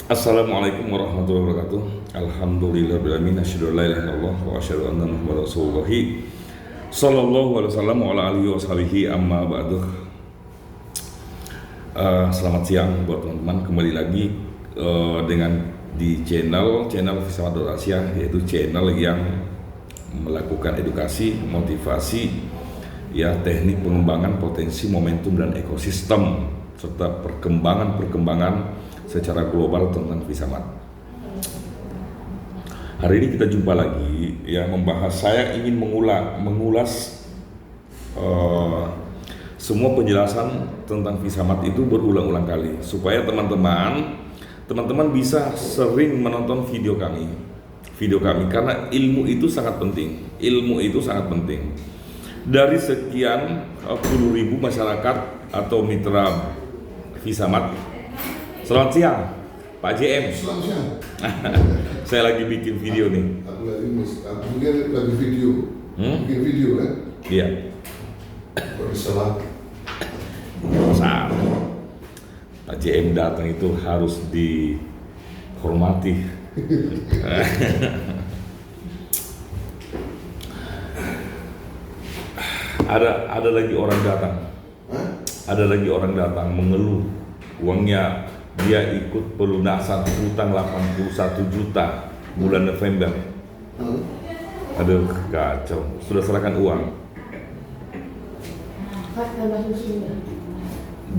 Assalamualaikum warahmatullahi wabarakatuh. Alhamdulillahirabbil asyhadu an la ilaha illallah wa asyhadu anna muhammadar rasulullah sallallahu alaihi wasallam wa ala alihi washabihi amma ba'du. Selamat siang buat teman-teman, kembali lagi dengan di channel Visamat.Asia, yaitu channel yang melakukan edukasi, motivasi, ya, teknik pengembangan potensi, momentum dan ekosistem serta perkembangan secara global tentang Visamat. Hari ini kita jumpa lagi, ya, saya ingin mengulas semua penjelasan tentang Visamat itu berulang-ulang kali supaya teman-teman bisa sering menonton video kami karena ilmu itu sangat penting. Dari sekian puluh ribu masyarakat atau mitra Visamat. Selamat siang, Pak JM. Selamat siang. Saya lagi bikin video nih. Aku lagi video. Bikin video kan? Iya. Kok disalah? Saat Pak JM datang itu harus dihormati. Ada lagi orang datang. Hah? Ada lagi orang datang mengeluh uangnya, dia ikut pelunasan hutang 81 juta bulan November. Aduh, kacau. Sudah serahkan uang.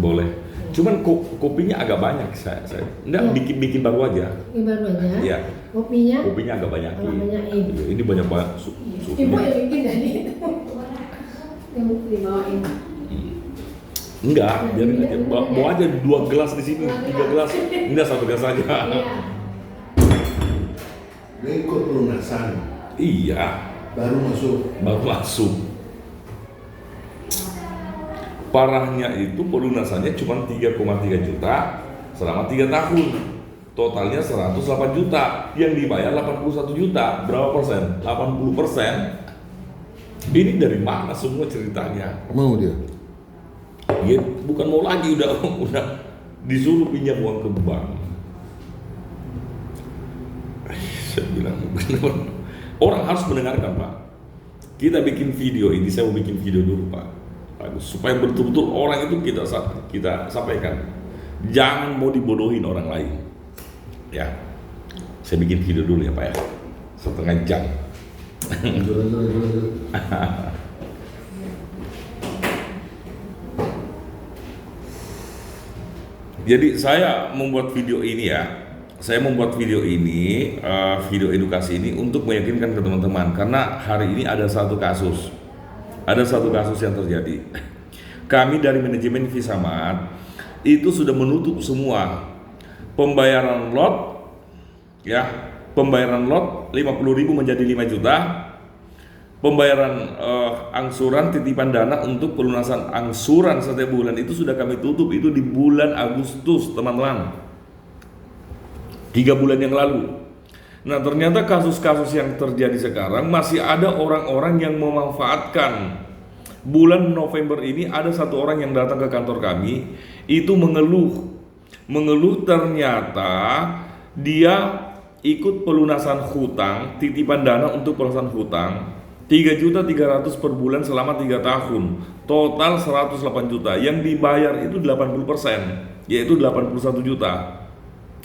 Boleh. Cuman kopinya agak banyak. Saya enggak, ya. bikin baru aja. Baru aja. Iya. Kopinya agak banyak. Ini banyak banget. Ibu yang bikin tadi itu. Yang dibawain. Enggak, biarin aja. Bawa aja 2 gelas di sini, 3 gelas. Enggak, 1 gelas aja. Iya. Ini ikut pelunasan. Iya. Baru masuk. Parahnya itu pelunasannya cuma 3,3 juta selama 3 tahun. Totalnya 108 juta. Yang dibayar 81 juta. Berapa persen? 80%. Ini dari mana semua ceritanya? Mau dia? Ya, bukan mau lagi, udah disuruh pinjam uang ke bank. Saya bilang benar, orang harus mendengarkan, Pak. Kita bikin video ini, saya mau bikin video dulu, Pak, supaya betul-betul orang itu kita sampaikan. Jangan mau dibodohin orang lain, ya. Saya bikin video dulu ya, Pak, ya, setengah jam. Lanjut. Jadi saya membuat video ini, video edukasi ini untuk meyakinkan ke teman-teman, karena hari ini ada satu kasus yang terjadi. Kami dari manajemen Visamat itu sudah menutup semua pembayaran lot, ya, pembayaran lot 50.000 menjadi 5 juta. Pembayaran angsuran titipan dana untuk pelunasan angsuran setiap bulan itu sudah kami tutup itu di bulan Agustus, teman-teman. 3 bulan yang lalu. Nah, ternyata kasus-kasus yang terjadi sekarang masih ada orang-orang yang memanfaatkan. Bulan November ini ada satu orang yang datang ke kantor kami itu mengeluh ternyata dia ikut pelunasan hutang, titipan dana untuk pelunasan hutang 3.300.000 per bulan selama 3 tahun, total 108 juta. Yang dibayar itu 80%, yaitu 81 juta.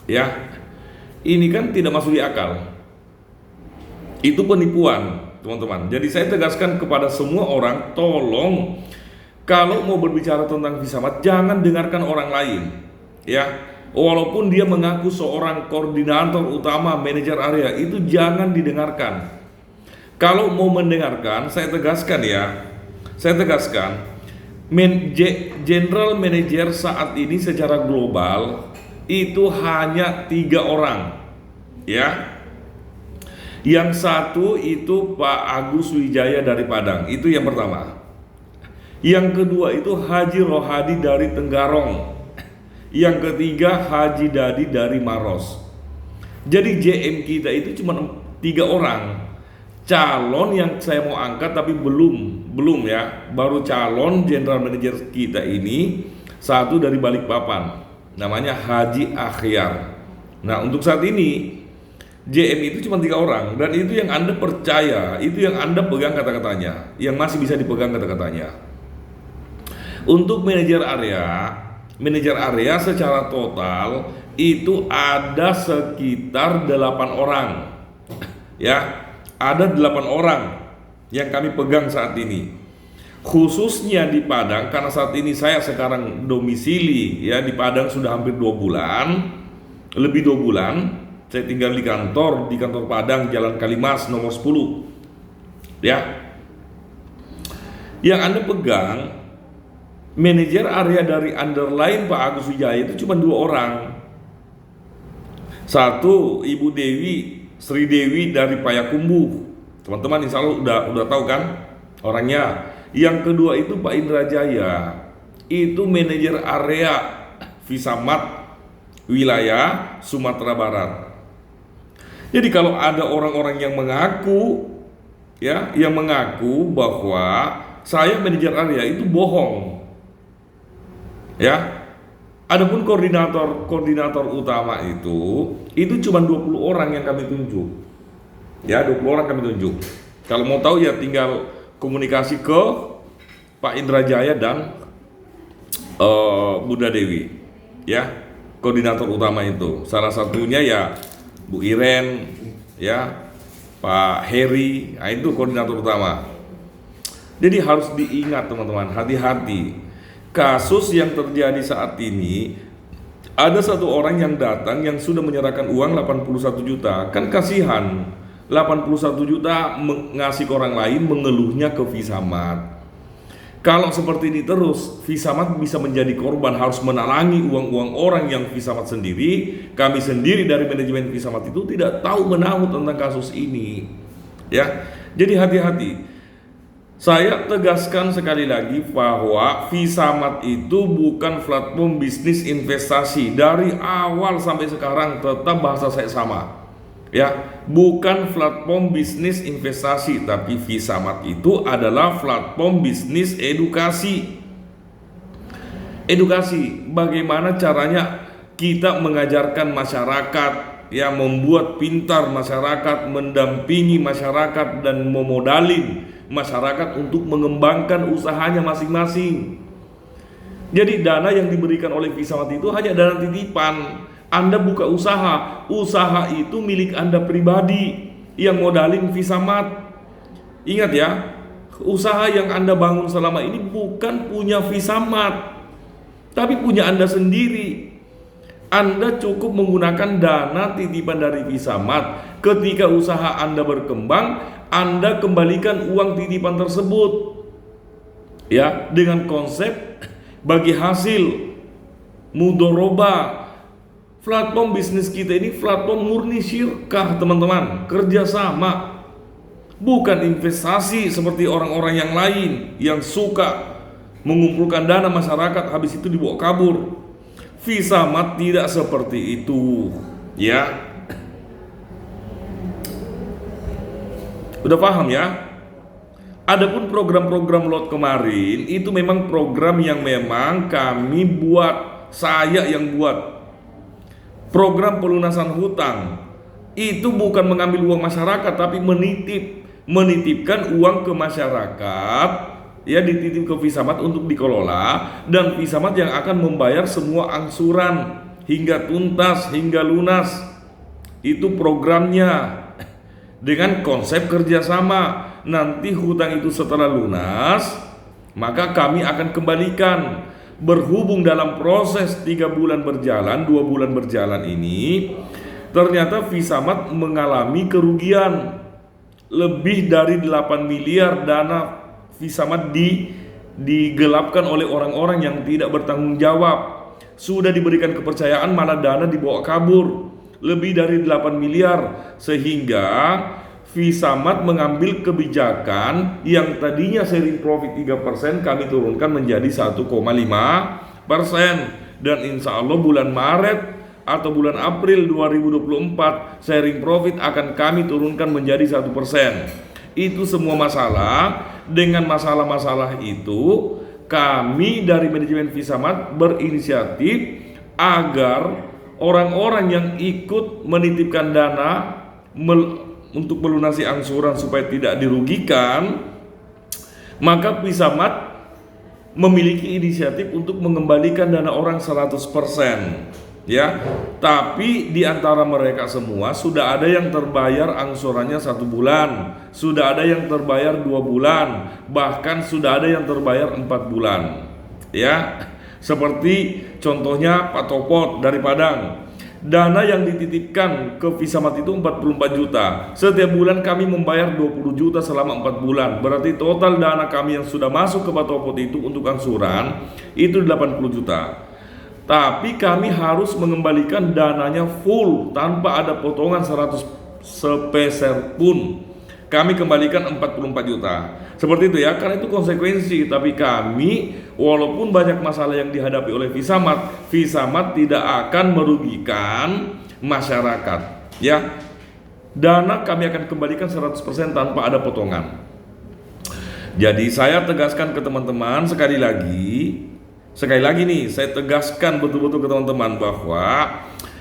Ya, ini kan tidak masuk di akal. Itu penipuan, teman-teman. Jadi saya tegaskan kepada semua orang, tolong kalau mau berbicara tentang Visamat, jangan dengarkan orang lain. Ya, walaupun dia mengaku seorang koordinator utama, manajer area, itu jangan didengarkan. Kalau mau mendengarkan, saya tegaskan, general manager saat ini secara global itu hanya 3 orang, ya. Yang satu itu Pak Agus Wijaya dari Padang, itu yang pertama. Yang kedua itu Haji Rohadi dari Tenggarong. Yang ketiga Haji Dadi dari Maros. Jadi JM kita itu cuma 3 orang. Calon yang saya mau angkat tapi belum ya, baru calon general manager kita ini satu dari Balikpapan, namanya Haji Akhyar. Nah, untuk saat ini JM itu cuma 3 orang, dan itu yang Anda percaya, itu yang Anda pegang kata-katanya, yang masih bisa dipegang kata-katanya. Untuk manajer area secara total itu ada sekitar 8 orang. Ya, ada 8 orang yang kami pegang saat ini. Khususnya di Padang, karena saat ini saya sekarang domisili ya di Padang sudah hampir 2 bulan, lebih 2 bulan. Saya tinggal di kantor Padang, Jalan Kalimas nomor 10. Ya. Yang Anda pegang manajer area dari underline Pak Agus Wijaya itu cuma 2 orang. Satu, Ibu Dewi, Sri Dewi dari Payakumbuh. Teman-teman insya Allah udah tahu kan orangnya. Yang kedua itu Pak Indra Jaya, itu manajer area Visamat wilayah Sumatera Barat. Jadi kalau ada orang-orang yang mengaku bahwa saya manajer area, itu bohong. Ya. Adapun koordinator utama itu cuma 20 orang yang kami tunjuk. Ya, 20 orang kami tunjuk. Kalau mau tahu ya tinggal komunikasi ke Pak Indra Jaya dan Bunda Dewi. Ya, koordinator utama itu. Salah satunya ya Bu Iren, ya, Pak Heri, nah itu koordinator utama. Jadi harus diingat teman-teman, hati-hati. Kasus yang terjadi saat ini, ada satu orang yang datang yang sudah menyerahkan uang 81 juta. Kan kasihan, 81 juta ngasih ke orang lain, mengeluhnya ke Visamat. Kalau seperti ini terus, Visamat bisa menjadi korban, harus menalangi uang-uang orang yang Visamat sendiri. Kami sendiri dari manajemen Visamat itu tidak tahu menahu tentang kasus ini. Ya, jadi hati-hati. Saya tegaskan sekali lagi bahwa Visamat itu bukan platform bisnis investasi. Dari awal sampai sekarang tetap bahasa saya sama. Ya, bukan platform bisnis investasi, tapi Visamat itu adalah platform bisnis edukasi. Edukasi, bagaimana caranya kita mengajarkan masyarakat, ya, membuat pintar masyarakat, mendampingi masyarakat dan memodalin masyarakat untuk mengembangkan usahanya masing-masing. Jadi dana yang diberikan oleh Visamat itu hanya dana titipan. Anda buka usaha itu milik Anda pribadi, yang modalin Visamat. Ingat ya, usaha yang Anda bangun selama ini bukan punya Visamat, tapi punya Anda sendiri. Anda cukup menggunakan dana titipan dari Visamat. Ketika usaha Anda berkembang, Anda kembalikan uang titipan tersebut, ya, dengan konsep bagi hasil mudoroba. Platform bisnis kita ini platform murni syirkah teman-teman, kerjasama, bukan investasi seperti orang-orang yang lain yang suka mengumpulkan dana masyarakat habis itu dibawa kabur. Visamat tidak seperti itu, ya. Udah paham ya? Adapun program-program lot kemarin itu memang program yang memang kami buat, saya yang buat. Program pelunasan hutang itu bukan mengambil uang masyarakat, tapi menitipkan uang ke masyarakat, ya, dititip ke Visamat untuk dikelola, dan Visamat yang akan membayar semua angsuran hingga tuntas, hingga lunas. Itu programnya dengan konsep kerjasama. Nanti hutang itu setelah lunas, maka kami akan kembalikan. Berhubung dalam proses 3 bulan berjalan, 2 bulan berjalan ini, ternyata Visamat mengalami kerugian lebih dari 8 miliar. Dana Visamat digelapkan oleh orang-orang yang tidak bertanggung jawab. Sudah diberikan kepercayaan, malah dana dibawa kabur lebih dari 8 miliar. Sehingga Visamat mengambil kebijakan yang tadinya sharing profit 3%, kami turunkan menjadi 1,5%. Dan insya Allah bulan Maret atau bulan April 2024 sharing profit akan kami turunkan menjadi 1%. Itu semua masalah. Dengan masalah-masalah itu, kami dari manajemen Visamat berinisiatif agar orang-orang yang ikut menitipkan dana untuk melunasi angsuran supaya tidak dirugikan, maka Pisamat memiliki inisiatif untuk mengembalikan dana orang 100%, ya. Tapi di antara mereka semua sudah ada yang terbayar angsurannya 1 bulan, sudah ada yang terbayar 2 bulan, bahkan sudah ada yang terbayar 4 bulan, ya. Seperti contohnya Pak Topot dari Padang. Dana yang dititipkan ke Pisamat itu 44 juta. Setiap bulan kami membayar 20 juta selama 4 bulan. Berarti total dana kami yang sudah masuk ke Pak Topot itu untuk angsuran itu 80 juta. Tapi kami harus mengembalikan dananya full tanpa ada potongan 100 sepeser pun. Kami kembalikan 44 juta. Seperti itu ya, karena itu konsekuensi. Tapi kami, walaupun banyak masalah yang dihadapi oleh Pisamat, Pisamat tidak akan merugikan masyarakat, ya. Dana kami akan kembalikan 100% tanpa ada potongan. Jadi saya tegaskan ke teman-teman sekali lagi nih, saya tegaskan betul-betul ke teman-teman bahwa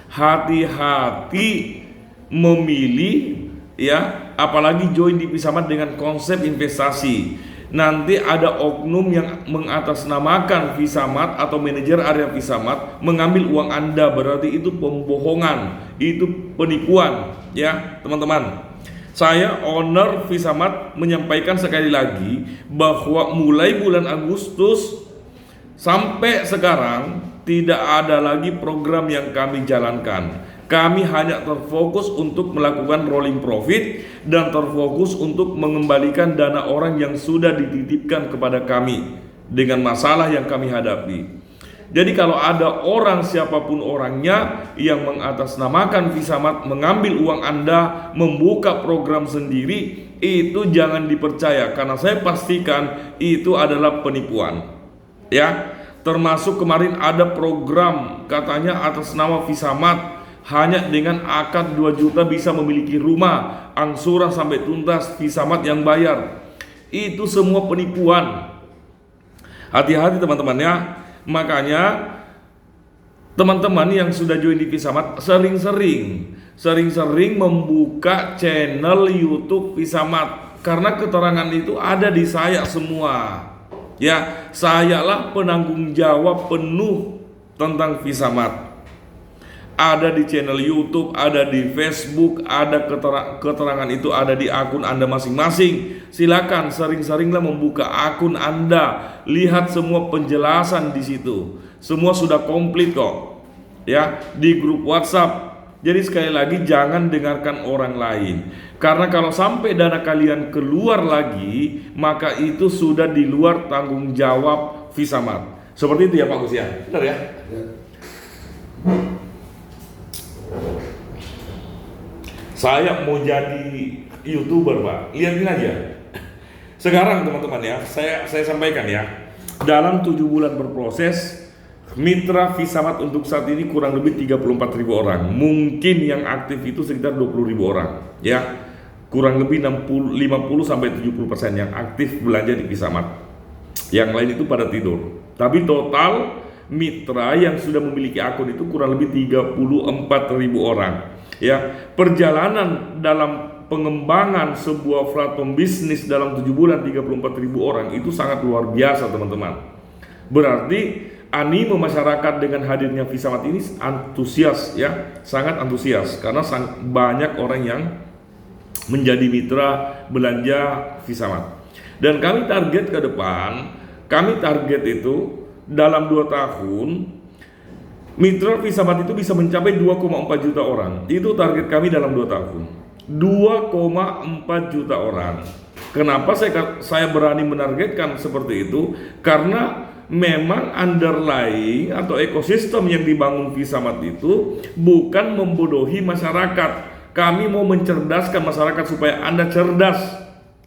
hati-hati memilih, ya, apalagi join di Pisamat dengan konsep investasi. Nanti ada oknum yang mengatasnamakan Pisamat atau manajer area Pisamat mengambil uang Anda, berarti itu pembohongan, itu penipuan, ya teman-teman. Saya owner Pisamat menyampaikan sekali lagi bahwa mulai bulan Agustus sampai sekarang tidak ada lagi program yang kami jalankan. Kami hanya terfokus untuk melakukan rolling profit dan terfokus untuk mengembalikan dana orang yang sudah dititipkan kepada kami dengan masalah yang kami hadapi. Jadi kalau ada orang, siapapun orangnya, yang mengatasnamakan Pisamat, mengambil uang Anda, membuka program sendiri, itu jangan dipercaya, karena saya pastikan itu adalah penipuan, ya. Termasuk kemarin ada program katanya atas nama Pisamat, hanya dengan akad 2 juta bisa memiliki rumah, angsuran sampai tuntas, Pisamat yang bayar. Itu semua penipuan. Hati-hati teman-teman ya. Makanya teman-teman yang sudah join di Pisamat sering-sering membuka channel YouTube Pisamat, karena keterangan itu ada di saya semua. Ya, sayalah penanggung jawab penuh tentang Pisamat. Ada di channel YouTube, ada di Facebook, ada keterangan itu ada di akun Anda masing-masing. Silakan sering-seringlah membuka akun Anda, lihat semua penjelasan di situ. Semua sudah komplit kok, ya, di grup WhatsApp. Jadi sekali lagi jangan dengarkan orang lain, karena kalau sampai dana kalian keluar lagi, maka itu sudah di luar tanggung jawab Pisamat. Seperti itu ya Pak Gus ya, benar ya? Ya. Saya mau jadi YouTuber Pak, lihatin aja. Sekarang teman-teman ya, saya sampaikan ya, dalam 7 bulan berproses, mitra Pisamat untuk saat ini kurang lebih 34.000 orang. Mungkin yang aktif itu sekitar 20.000 orang, ya. Kurang lebih 50-70% yang aktif belanja di Pisamat. Yang lain itu pada tidur. Tapi total mitra yang sudah memiliki akun itu kurang lebih 34.000 orang. Ya, perjalanan dalam pengembangan sebuah platform bisnis dalam 7 bulan 34.000 orang itu sangat luar biasa teman-teman. Berarti animo masyarakat dengan hadirnya Pisamat ini antusias ya, sangat antusias, karena banyak orang yang menjadi mitra belanja Pisamat. Dan kami target ke depan, kami target itu dalam 2 tahun mitra Pisamat itu bisa mencapai 2,4 juta orang. Itu target kami dalam 2 tahun. 2,4 juta orang. Kenapa saya berani menargetkan seperti itu? Karena memang underlying atau ekosistem yang dibangun Pisamat itu bukan membodohi masyarakat. Kami mau mencerdaskan masyarakat supaya Anda cerdas,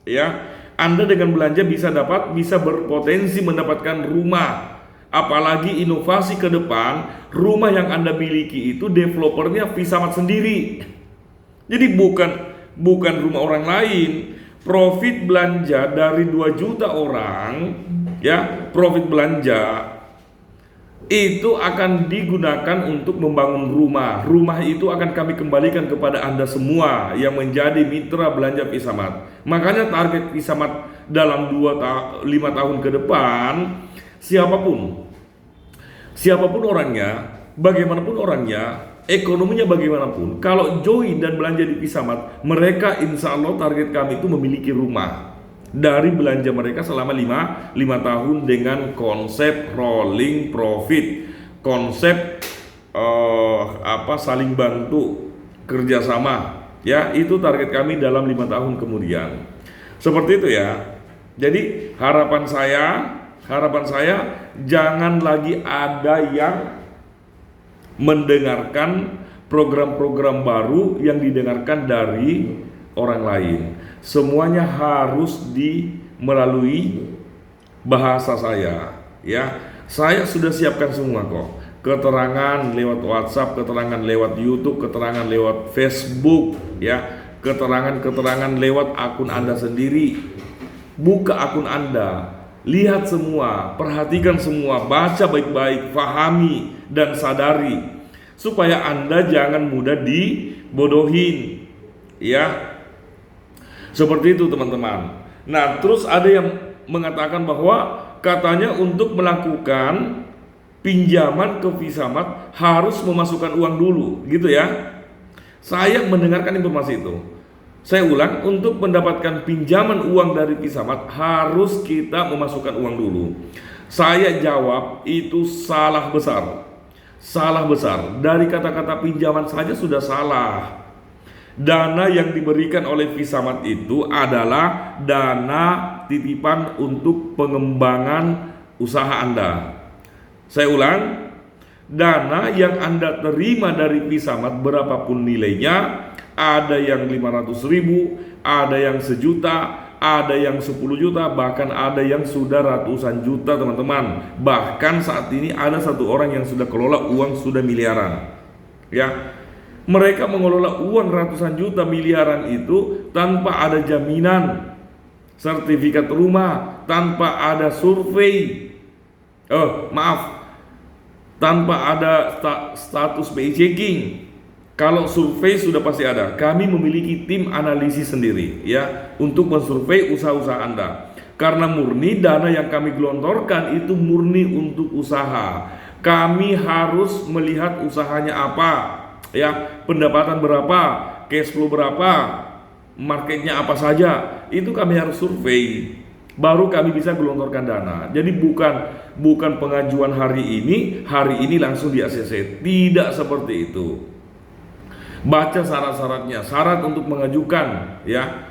ya. Anda dengan belanja bisa berpotensi mendapatkan rumah. Apalagi inovasi ke depan, rumah yang Anda miliki itu developernya Pisamat sendiri. Jadi bukan rumah orang lain. Profit belanja dari 2 juta orang, ya, profit belanja itu akan digunakan untuk membangun rumah. Rumah itu akan kami kembalikan kepada Anda semua yang menjadi mitra belanja Pisamat. Makanya target Pisamat dalam 5 tahun ke depan, siapapun orangnya, bagaimanapun orangnya, ekonominya bagaimanapun, kalau join dan belanja di Pisamat, mereka insya Allah target kami itu memiliki rumah dari belanja mereka selama 5 tahun dengan konsep rolling profit, konsep saling bantu, kerjasama, ya itu target kami dalam 5 tahun kemudian. Seperti itu ya. Jadi harapan saya jangan lagi ada yang mendengarkan program-program baru yang didengarkan dari orang lain. Semuanya harus melalui bahasa saya, ya. Saya sudah siapkan semua kok. Keterangan lewat WhatsApp, keterangan lewat YouTube, keterangan lewat Facebook, ya. Keterangan lewat akun Anda sendiri. Buka akun Anda, lihat semua, perhatikan semua, baca baik-baik, pahami dan sadari supaya Anda jangan mudah dibodohin, ya. Seperti itu teman-teman. Nah, terus ada yang mengatakan bahwa katanya untuk melakukan pinjaman ke Pisamat harus memasukkan uang dulu, gitu ya. Saya mendengarkan informasi itu. Saya ulang, untuk mendapatkan pinjaman uang dari Pisamat harus kita memasukkan uang dulu. Saya jawab itu salah besar. Salah besar. Dari kata-kata pinjaman saja sudah salah. Dana yang diberikan oleh Pisamat itu adalah dana titipan untuk pengembangan usaha Anda. Saya ulang, dana yang Anda terima dari Pisamat berapapun nilainya, ada yang 500.000, ada yang 1 juta, ada yang 10 juta, bahkan ada yang sudah ratusan juta teman-teman. Bahkan saat ini ada satu orang yang sudah kelola uang sudah miliaran, ya. Mereka mengelola uang ratusan juta miliaran itu tanpa ada jaminan sertifikat rumah, tanpa ada survei, tanpa ada status BI checking. Kalau survei sudah pasti ada. Kami memiliki tim analisis sendiri, ya, untuk mensurvei usaha-usaha Anda. Karena murni dana yang kami gelontorkan itu murni untuk usaha. Kami harus melihat usahanya apa, ya, pendapatan berapa, cash flow berapa, marketnya apa saja, itu kami harus survei, baru kami bisa gelontorkan dana. Jadi bukan pengajuan hari ini langsung di ACC, tidak seperti itu. Baca syarat-syaratnya. Syarat untuk mengajukan, ya,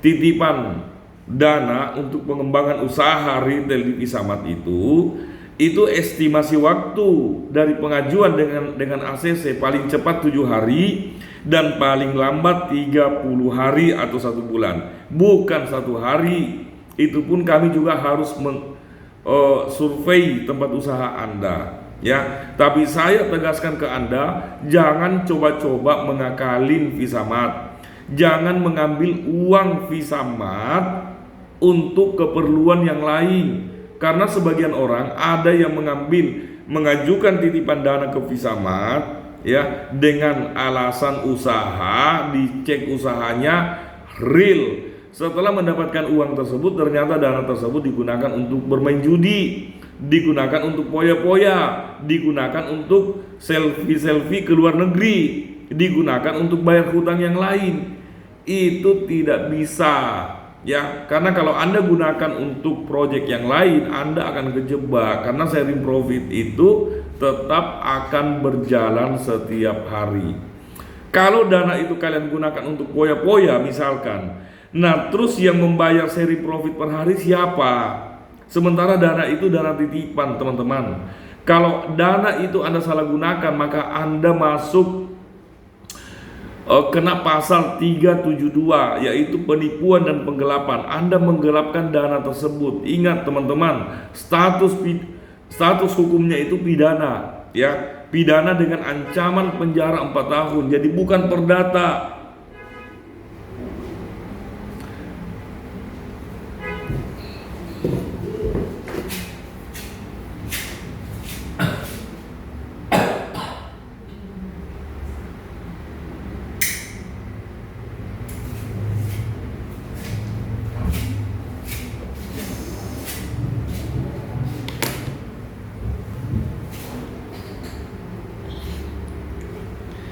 titipan dana untuk pengembangan usaha retail di Pisamat itu estimasi waktu dari pengajuan dengan ACC paling cepat 7 hari dan paling lambat 30 hari atau 1 bulan, bukan 1 hari. Itu pun kami juga harus survei tempat usaha Anda, ya. Tapi saya tegaskan ke Anda, jangan coba-coba mengakalin Pisamat, jangan mengambil uang Pisamat untuk keperluan yang lain. Karena sebagian orang ada yang mengajukan titipan dana ke Pisamat, ya, dengan alasan usaha, dicek usahanya real. Setelah mendapatkan uang tersebut, ternyata dana tersebut digunakan untuk bermain judi, digunakan untuk poya-poya, digunakan untuk selfie-selfie ke luar negeri, digunakan untuk bayar hutang yang lain. Itu tidak bisa, ya, karena kalau Anda gunakan untuk proyek yang lain, Anda akan kejebak. Karena sharing profit itu tetap akan berjalan setiap hari. Kalau dana itu kalian gunakan untuk poya-poya misalkan, nah terus yang membayar sharing profit per hari siapa? Sementara dana itu dana titipan teman-teman. Kalau dana itu Anda salah gunakan, maka Anda masuk kena pasal 372, yaitu penipuan dan penggelapan. Anda menggelapkan dana tersebut. Ingat teman-teman, status hukumnya itu pidana, ya, pidana dengan ancaman penjara 4 tahun. Jadi bukan perdata.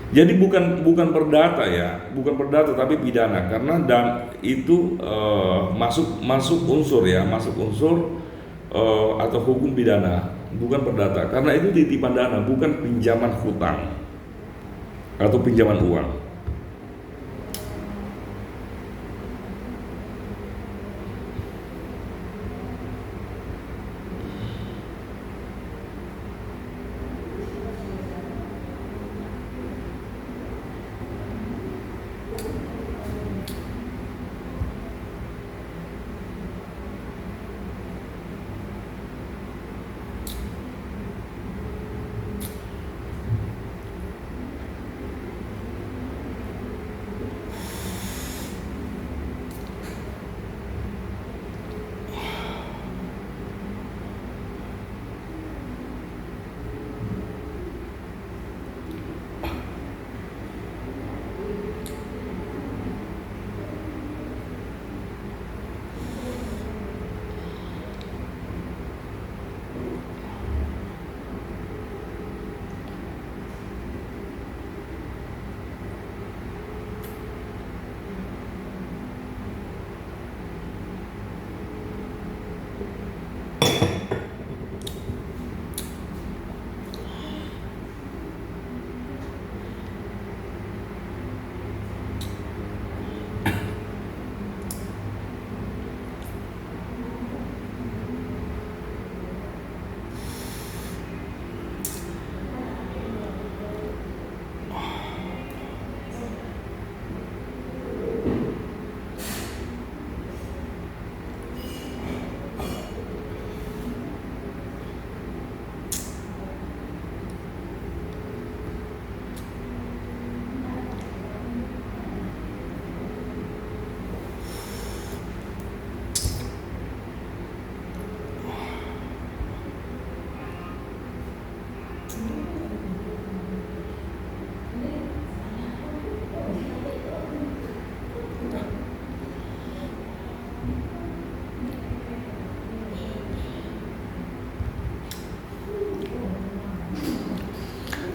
Jadi bukan perdata ya, bukan perdata tapi pidana karena itu masuk unsur ya, masuk unsur atau hukum pidana, bukan perdata karena itu titipan dana, bukan pinjaman hutang atau pinjaman uang.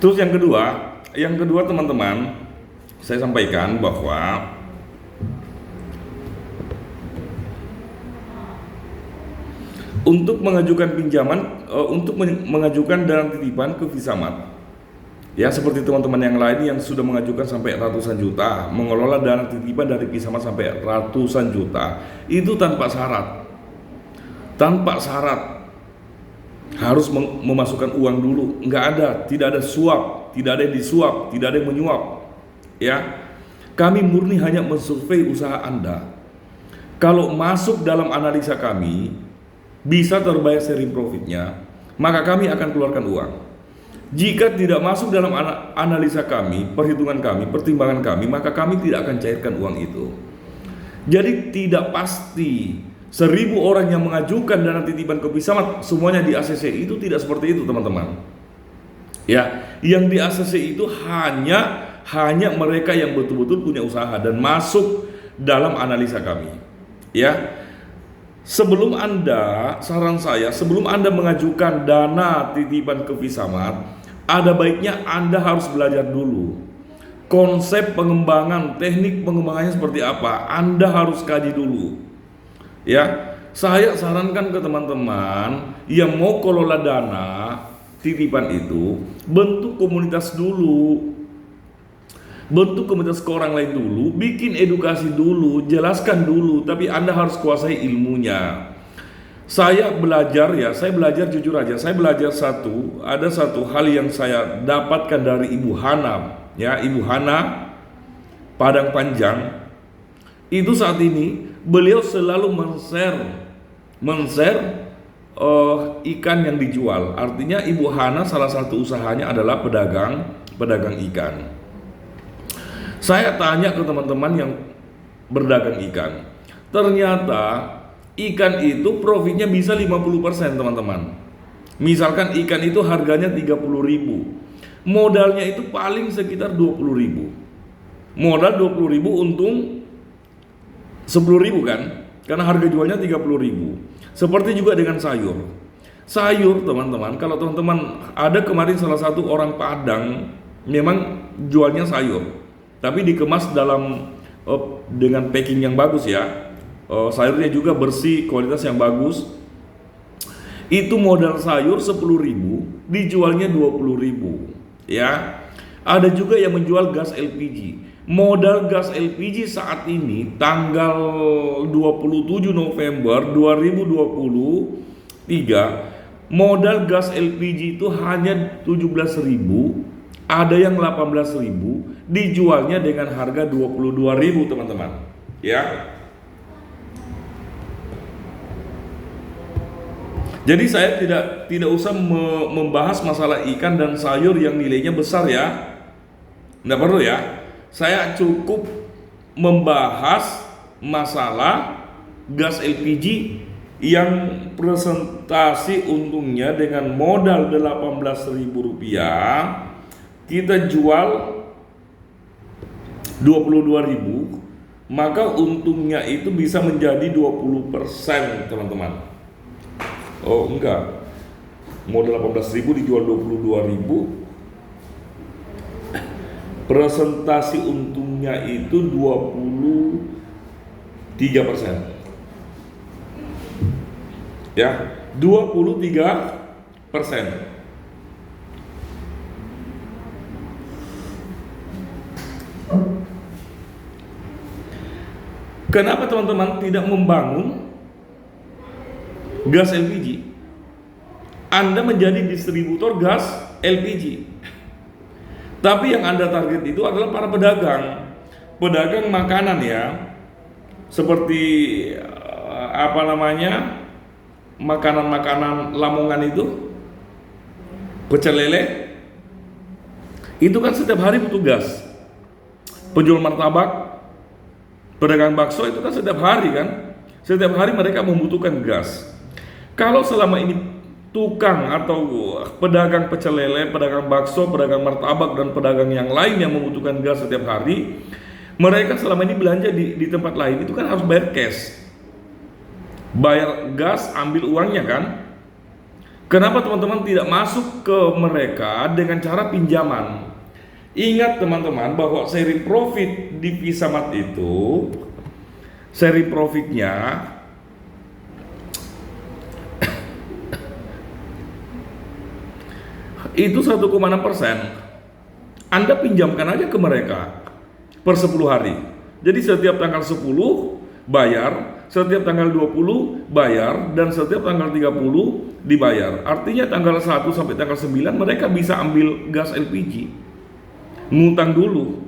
Terus yang kedua teman-teman, saya sampaikan bahwa untuk mengajukan pinjaman, untuk mengajukan dana titipan ke Visamat, ya seperti teman-teman yang lain yang sudah mengajukan sampai ratusan juta, mengelola dana titipan dari Visamat sampai ratusan juta, itu tanpa syarat. Harus memasukkan uang dulu, tidak ada suap, tidak ada yang disuap, tidak ada yang menyuap. Ya, kami murni hanya mensurvei usaha Anda. Kalau masuk dalam analisa kami, bisa terbayar sharing profitnya, maka kami akan keluarkan uang. Jika tidak masuk dalam analisa kami, perhitungan kami, pertimbangan kami, maka kami tidak akan cairkan uang itu. Jadi tidak pasti 1.000 orang yang mengajukan dana titipan ke Visamat semuanya di ACC, itu tidak seperti itu teman-teman. Ya, yang di ACC itu hanya mereka yang betul-betul punya usaha dan masuk dalam analisa kami. Ya, saran saya, sebelum Anda mengajukan dana titipan ke Visamat, ada baiknya Anda harus belajar dulu konsep pengembangan, teknik pengembangannya seperti apa. Anda harus kaji dulu. Ya, saya sarankan ke teman-teman yang mau kelola dana titipan itu, bentuk komunitas dulu, bentuk komunitas ke orang lain dulu, bikin edukasi dulu, jelaskan dulu, tapi Anda harus kuasai ilmunya. Saya belajar jujur aja, saya belajar ada satu hal yang saya dapatkan dari Ibu Hana, ya, Ibu Hana Padang Panjang. Itu saat ini beliau selalu men-share ikan yang dijual. Artinya Ibu Hana salah satu usahanya adalah pedagang ikan. Saya tanya ke teman-teman yang berdagang ikan. Ternyata ikan itu profitnya bisa 50% teman-teman. Misalkan ikan itu harganya 30.000. Modalnya itu paling sekitar 20.000. Modal 20.000, untung 10.000 kan, karena harga jualnya 30.000. Seperti juga dengan sayur teman-teman. Kalau teman-teman ada kemarin salah satu orang Padang memang jualnya sayur, tapi dikemas dalam dengan packing yang bagus ya. Sayurnya juga bersih, kualitas yang bagus. Itu modal sayur 10.000, dijualnya 20.000 ya. Ada juga yang menjual gas LPG. Modal gas LPG saat ini tanggal 27 November 2023, modal gas LPG itu hanya 17.000, ada yang 18.000, dijualnya dengan harga 22.000 teman-teman ya. Jadi saya tidak usah membahas masalah ikan dan sayur yang nilainya besar ya. Nggak perlu ya. Saya cukup membahas masalah gas LPG yang presentasi untungnya dengan modal Rp18.000 kita jual 22.000, maka untungnya itu bisa menjadi 20% teman-teman. Oh enggak, modal 18.000 dijual 22.000, presentasi untungnya itu 23%. Ya, 23%. Kenapa teman-teman tidak membangun gas LPG? Anda menjadi distributor gas LPG, tapi yang Anda target itu adalah para pedagang makanan ya, seperti makanan-makanan Lamongan itu, pecel lele, itu kan setiap hari butuh gas. Penjual martabak, pedagang bakso itu kan setiap hari mereka membutuhkan gas. Kalau selama ini tukang atau pedagang pecel lele, pedagang bakso, pedagang martabak, dan pedagang yang lain yang membutuhkan gas setiap hari, mereka selama ini belanja di tempat lain itu kan harus bayar cash, bayar gas, ambil uangnya kan. Kenapa teman-teman tidak masuk ke mereka dengan cara pinjaman? Ingat teman-teman bahwa seri profit di Visamat itu, seri profitnya itu 1,6%. Anda pinjamkan aja ke mereka per 10 hari. Jadi setiap tanggal 10 bayar, setiap tanggal 20 bayar, dan setiap tanggal 30 dibayar. Artinya tanggal 1 sampai tanggal 9 mereka bisa ambil gas LPG. Ngutang dulu.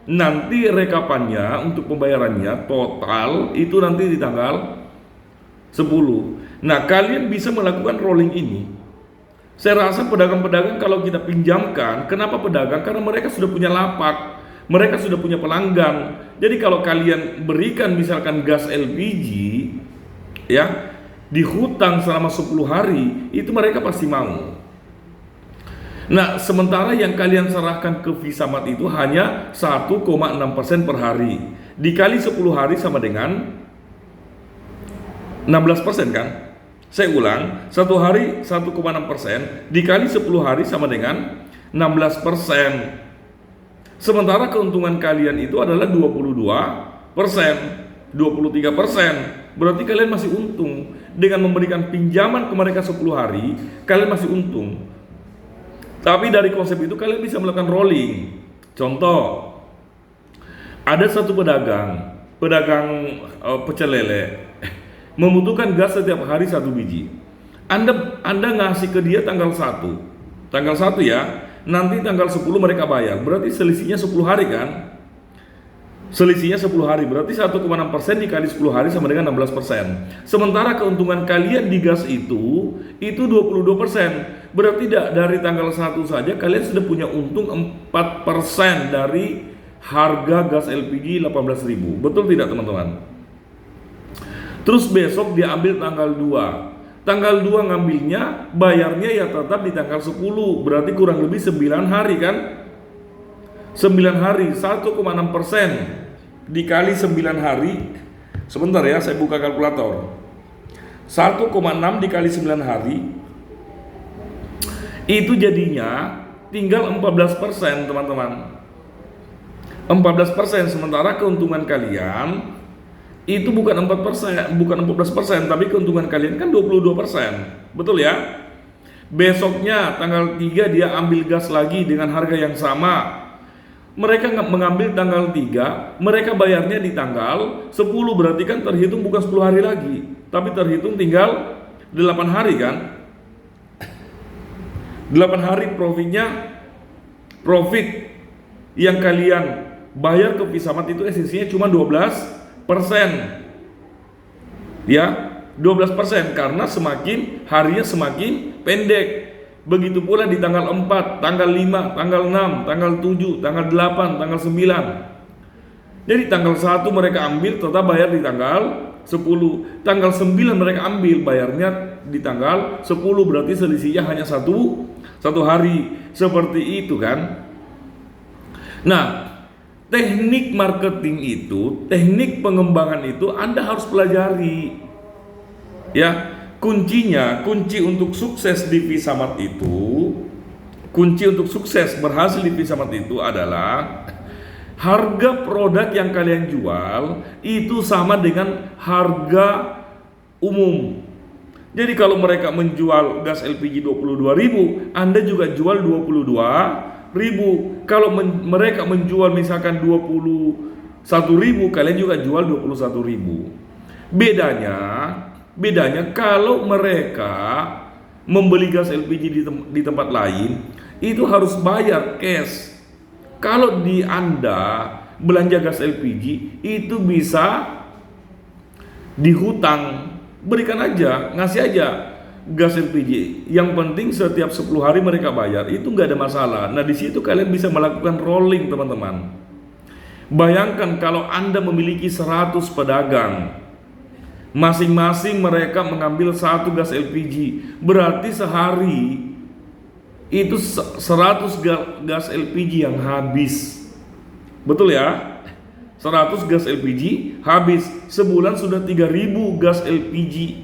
Nanti rekapannya untuk pembayarannya total itu nanti di tanggal 10. Nah, kalian bisa melakukan rolling ini. Saya rasa pedagang-pedagang kalau kita pinjamkan, kenapa pedagang? Karena mereka sudah punya lapak, mereka sudah punya pelanggan. Jadi kalau kalian berikan misalkan gas LPG ya, dihutang selama 10 hari, itu mereka pasti mau. Nah, sementara yang kalian serahkan ke Visamat itu hanya 1,6% per hari. Dikali 10 hari sama dengan 16% kan? Saya ulang, 1 hari 1,6% dikali 10 hari sama dengan 16%. Sementara keuntungan kalian itu adalah 22%, 23%. Berarti kalian masih untung. Dengan memberikan pinjaman ke mereka 10 hari, kalian masih untung. Tapi dari konsep itu kalian bisa melakukan rolling. Contoh, ada satu pedagang pecel lele membutuhkan gas setiap hari 1 biji. Anda ngasih ke dia tanggal 1 ya, nanti tanggal 10 mereka bayar. Berarti selisihnya 10 hari kan? Selisihnya 10 hari, berarti 1,6% dikali 10 hari sama dengan 16%. Sementara keuntungan kalian di gas itu 22%. Berarti dari tanggal 1 saja kalian sudah punya untung 4% dari harga gas LPG 18.000. Betul tidak teman-teman? Terus besok diambil tanggal 2. Tanggal 2 ngambilnya, bayarnya ya tetap di tanggal 10. Berarti kurang lebih 9 hari kan? 9 hari, 1,6% dikali 9 hari. Sebentar ya, saya buka kalkulator. 1,6 dikali 9 hari itu jadinya tinggal 14%, teman-teman. 14%, sementara keuntungan kalian itu bukan 4%, bukan 14%, tapi keuntungan kalian kan 22%. Betul ya? Besoknya tanggal 3 dia ambil gas lagi dengan harga yang sama. Mereka nggak mengambil tanggal 3, mereka bayarnya di tanggal 10, berarti kan terhitung bukan 10 hari lagi, tapi terhitung tinggal 8 hari kan. 8 hari profit yang kalian bayar ke Visamat itu esensinya cuma 12%. Ya, 12%, karena semakin harinya semakin pendek. Begitu pula di tanggal 4, tanggal 5, tanggal 6, tanggal 7, tanggal 8, tanggal 9. Jadi tanggal 1 mereka ambil tetap bayar di tanggal 10. Tanggal 9 mereka ambil bayarnya di tanggal 10, berarti selisihnya hanya satu hari. Seperti itu kan. Nah, teknik marketing itu, teknik pengembangan itu Anda harus pelajari. Ya, kunci untuk sukses di Visamat itu, kunci untuk sukses berhasil di Visamat itu adalah harga produk yang kalian jual itu sama dengan harga umum. Jadi kalau mereka menjual gas LPG 22.000, Anda juga jual 22.000. Kalau mereka menjual misalkan 21.000, kalian juga jual 21.000. Bedanya kalau mereka membeli gas LPG di tempat lain itu harus bayar cash. Kalau di Anda belanja gas LPG itu bisa dihutang, berikan aja, ngasih aja gas LPG. Yang penting setiap 10 hari mereka bayar, itu nggak ada masalah. Nah, di situ kalian bisa melakukan rolling, teman-teman. Bayangkan kalau Anda memiliki 100 pedagang, masing-masing mereka mengambil 1 gas LPG, berarti sehari itu 100 gas LPG yang habis. Betul ya? 100 gas LPG habis. Sebulan sudah 3.000 gas LPG.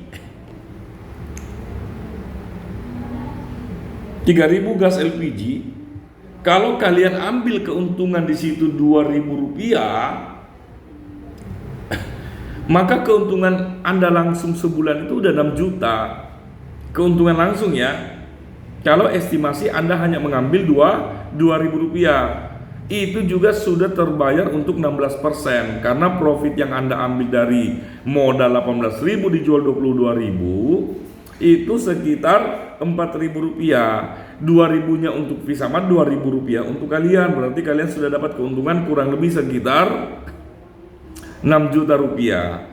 3.000 gas LPG. Kalau kalian ambil keuntungan di situ 2.000 rupiah, maka keuntungan Anda langsung sebulan itu udah 6 juta. Keuntungan langsung ya. Kalau estimasi Anda hanya mengambil 2.000 rupiah, itu juga sudah terbayar untuk 16%. Karena profit yang Anda ambil dari modal 18.000 dijual 22.000, itu sekitar 4.000 rupiah. 2.000-nya untuk Visamat, 2.000 rupiah untuk kalian. Berarti kalian sudah dapat keuntungan kurang lebih sekitar 6 juta rupiah.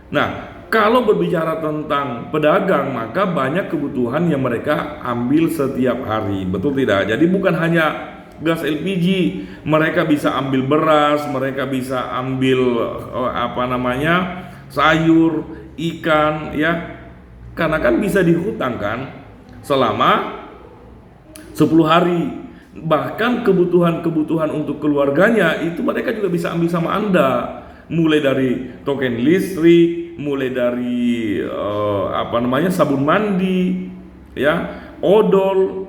Nah, kalau berbicara tentang pedagang, maka banyak kebutuhan yang mereka ambil setiap hari. Betul tidak? Jadi bukan hanya gas LPG, mereka bisa ambil beras, mereka bisa ambil sayur, ikan, ya. Karena kan bisa dihutang kan selama 10 hari. Bahkan kebutuhan-kebutuhan untuk keluarganya itu mereka juga bisa ambil sama Anda. Mulai dari token listrik, mulai dari sabun mandi, ya, odol,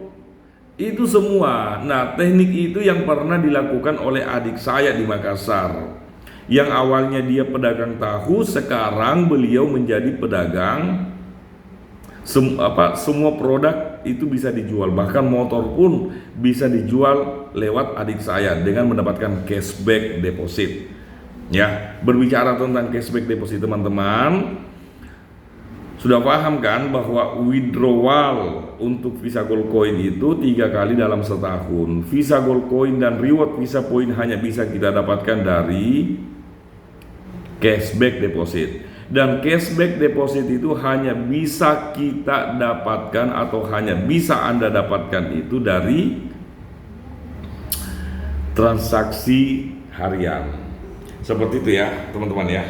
itu semua. Nah, teknik itu yang pernah dilakukan oleh adik saya di Makassar. Yang awalnya dia pedagang tahu, sekarang beliau menjadi pedagang. Semua produk itu bisa dijual, bahkan motor pun bisa dijual lewat adik saya dengan mendapatkan cashback deposit. Ya, berbicara tentang cashback deposit, teman-teman sudah paham kan bahwa withdrawal untuk Visa Gold Coin itu 3 kali dalam setahun. Visa Gold Coin dan reward Visa Point hanya bisa kita dapatkan dari cashback deposit. Dan cashback deposit itu hanya bisa kita dapatkan atau hanya bisa Anda dapatkan itu dari transaksi harian. Seperti itu ya, teman-teman ya,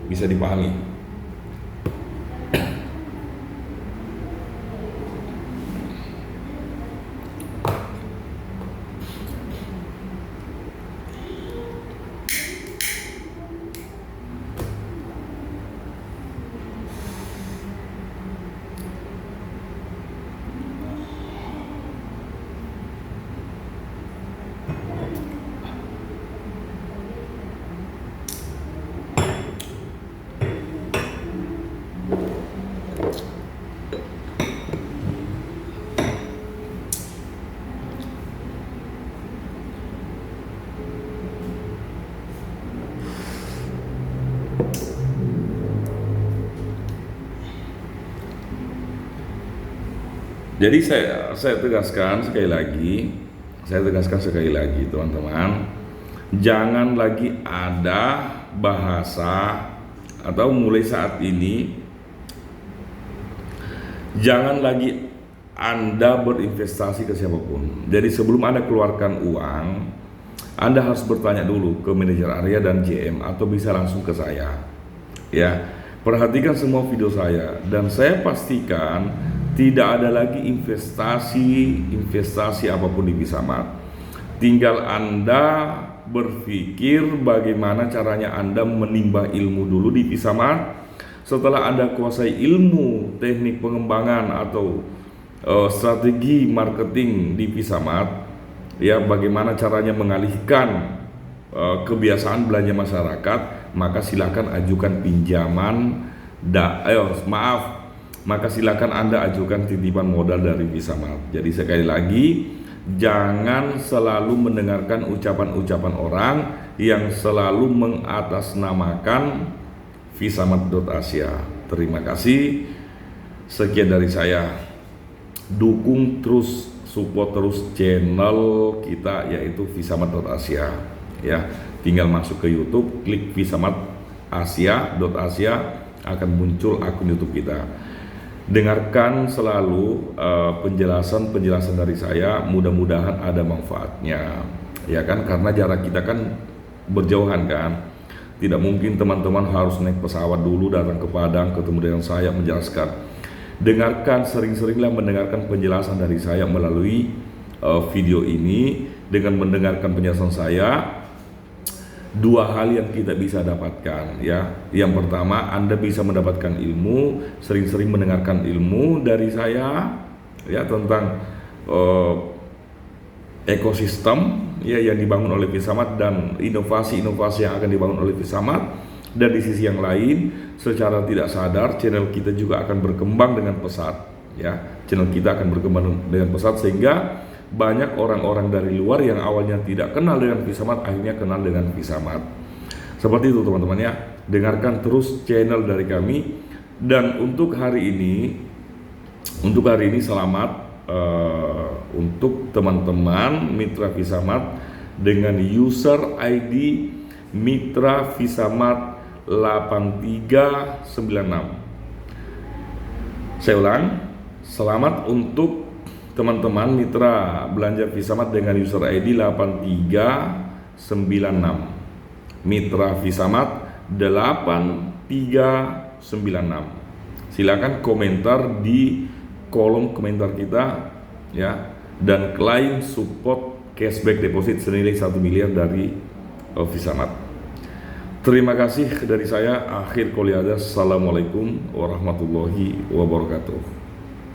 bisa dipahami. Jadi saya tegaskan sekali lagi teman-teman, jangan lagi ada bahasa atau mulai saat ini jangan lagi Anda berinvestasi ke siapapun. Jadi sebelum Anda keluarkan uang, Anda harus bertanya dulu ke manajer area dan JM atau bisa langsung ke saya. Ya, perhatikan semua video saya dan saya pastikan tidak ada lagi investasi apapun di Visamat. Tinggal Anda berpikir bagaimana caranya Anda menimba ilmu dulu di Visamat. Setelah Anda kuasai ilmu teknik pengembangan atau strategi marketing di Visamat, ya bagaimana caranya mengalihkan kebiasaan belanja masyarakat, maka silakan ajukan pinjaman maka silakan Anda ajukan titipan modal dari Visamat. Jadi sekali lagi, jangan selalu mendengarkan ucapan-ucapan orang yang selalu mengatasnamakan Visamat.Asia. Terima kasih. Sekian dari saya. Dukung terus, support terus channel kita yaitu Visamat.Asia. Ya, tinggal masuk ke YouTube, klik Visamat.Asia akan muncul akun YouTube kita. Dengarkan selalu penjelasan dari saya, mudah-mudahan ada manfaatnya, ya kan, karena jarak kita kan berjauhan kan, tidak mungkin teman-teman harus naik pesawat dulu datang ke Padang ketemu dengan saya menjelaskan. Dengarkan, sering-seringlah mendengarkan penjelasan dari saya melalui video ini. Dengan mendengarkan penjelasan saya, dua hal yang kita bisa dapatkan, ya. Yang pertama, Anda bisa mendapatkan ilmu, sering-sering mendengarkan ilmu dari saya, ya, tentang ekosistem ya yang dibangun oleh Visamat dan inovasi-inovasi yang akan dibangun oleh Visamat. Dan di sisi yang lain, secara tidak sadar channel kita juga akan berkembang dengan pesat, ya. Channel kita akan berkembang dengan pesat sehingga banyak orang-orang dari luar yang awalnya tidak kenal dengan Visamat akhirnya kenal dengan Visamat. Seperti itu teman-teman ya. Dengarkan terus channel dari kami. Dan untuk hari ini selamat untuk teman-teman mitra Visamat dengan user ID Mitra Visamat 8396. Saya ulang, selamat untuk teman-teman mitra belanja Visamat dengan user ID 8396. Mitra Visamat 8396. Silakan komentar di kolom komentar kita ya, dan klaim support cashback deposit senilai 1 miliar dari Visamat. Terima kasih dari saya. Akhir qouli hadza. Assalamualaikum warahmatullahi wabarakatuh.